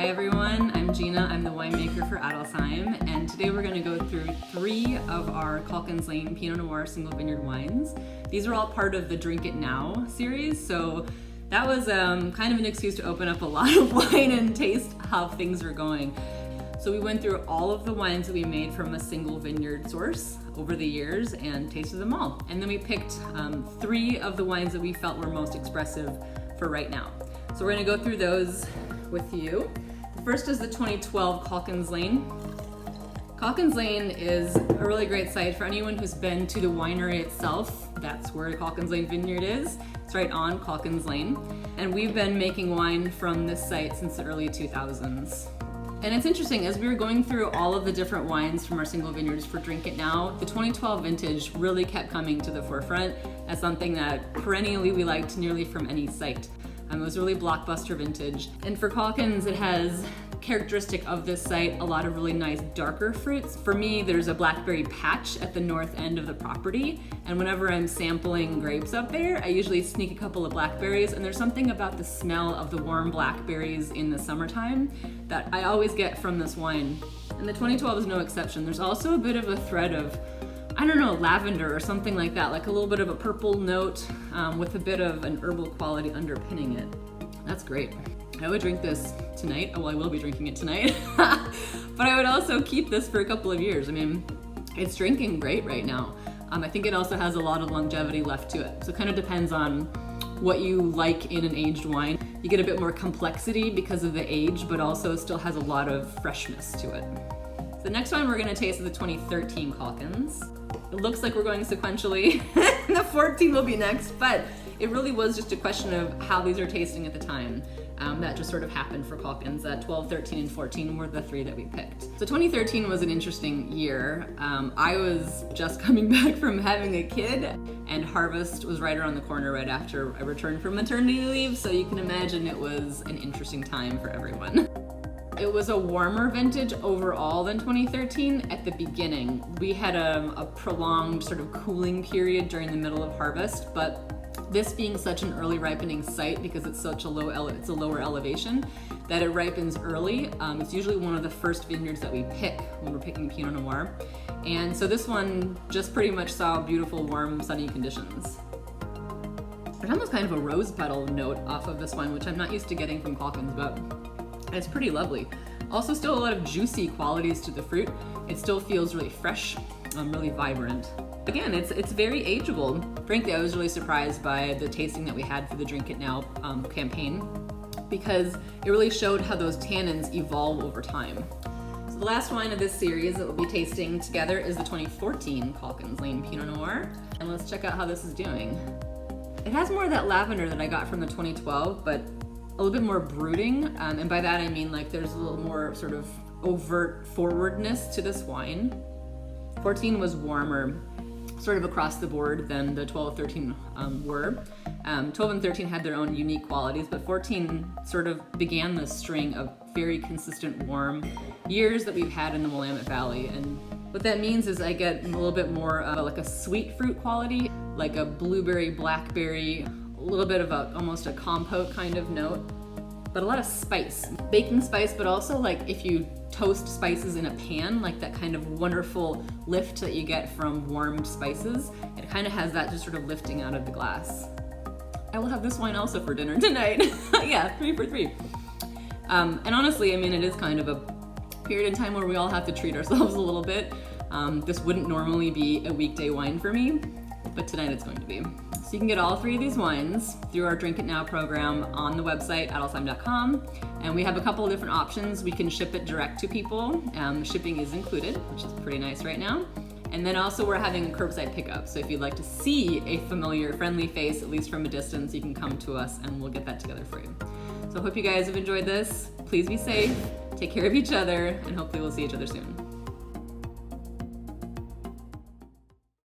Hi everyone, I'm Gina. I'm the winemaker for Adelsheim, and today we're going to go through 3 of our Calkins Lane Pinot Noir single vineyard wines. These are all part of the Drink It Now series, so that was kind of an excuse to open up a lot of wine and taste how things are going. So we went through all of the wines that we made from a single vineyard source over the years and tasted them all. And then we picked 3 of the wines that we felt were most expressive for right now. So we're going to go through those with you. The first is the 2012 Calkins Lane. Calkins Lane is a really great site for anyone who's been to the winery itself. That's where Calkins Lane Vineyard is. It's right on Calkins Lane. And we've been making wine from this site since the early 2000s. And it's interesting, as we were going through all of the different wines from our single vineyards for Drink It Now, the 2012 vintage really kept coming to the forefront as something that perennially we liked nearly from any site. It was a really blockbuster vintage. And for Calkins, it has characteristic of this site, a lot of really nice darker fruits. For me, there's a blackberry patch at the north end of the property, and whenever I'm sampling grapes up there, I usually sneak a couple of blackberries, and there's something about the smell of the warm blackberries in the summertime that I always get from this wine. And the 2012 is no exception. There's also a bit of a thread of, I don't know, lavender or something like that, like a little bit of a purple note with a bit of an herbal quality underpinning it. That's great. I would drink this tonight. Well, I will be drinking it tonight, but I would also keep this for a couple of years. I mean, it's drinking great right now. I think it also has a lot of longevity left to it. So it kind of depends on what you like in an aged wine. You get a bit more complexity because of the age, but also still has a lot of freshness to it. The next one we're gonna taste is the 2013 Calkins. It looks like we're going sequentially. The 14 will be next, but it really was just a question of how these are tasting at the time. That just sort of happened for Calkins. 12, 13, and 14 were the 3 that we picked. So 2013 was an interesting year. I was just coming back from having a kid, and harvest was right around the corner right after I returned from maternity leave, so you can imagine it was an interesting time for everyone. It was a warmer vintage overall than 2013 at the beginning. We had a prolonged sort of cooling period during the middle of harvest, but this being such an early ripening site because it's such a lower elevation, that it ripens early. It's usually one of the first vineyards that we pick when we're picking Pinot Noir. And so this one just pretty much saw beautiful, warm, sunny conditions. There's almost kind of a rose petal note off of this one, which I'm not used to getting from Calkins, but it's pretty lovely. Also still a lot of juicy qualities to the fruit. It still feels really fresh, really vibrant. Again, it's very ageable. Frankly, I was really surprised by the tasting that we had for the Drink It Now campaign, because it really showed how those tannins evolve over time. So the last wine of this series that we'll be tasting together is the 2014 Calkins Lane Pinot Noir. And let's check out how this is doing. It has more of that lavender that I got from the 2012, but a little bit more brooding. And by that I mean like there's a little more sort of overt forwardness to this wine. 14 was warmer, sort of across the board than the 12 13 were. 12 and 13 had their own unique qualities, but 14 sort of began this string of very consistent warm years that we've had in the Willamette Valley. And what that means is I get a little bit more of like a sweet fruit quality, like a blueberry, blackberry, a little bit of almost a compote kind of note, but a lot of spice, baking spice, but also like if you toast spices in a pan, like that kind of wonderful lift that you get from warmed spices. It kind of has that just sort of lifting out of the glass. I will have this wine also for dinner tonight. Yeah, 3 for 3. And honestly, I mean, it is kind of a period in time where we all have to treat ourselves a little bit. This wouldn't normally be a weekday wine for me, but tonight it's going to be. So you can get all 3 of these wines through our Drink It Now program on the website, adelsheim.com. And we have a couple of different options. We can ship it direct to people. Shipping is included, which is pretty nice right now. And then also we're having a curbside pickup. So if you'd like to see a familiar, friendly face, at least from a distance, you can come to us and we'll get that together for you. So I hope you guys have enjoyed this. Please be safe, take care of each other, and hopefully we'll see each other soon.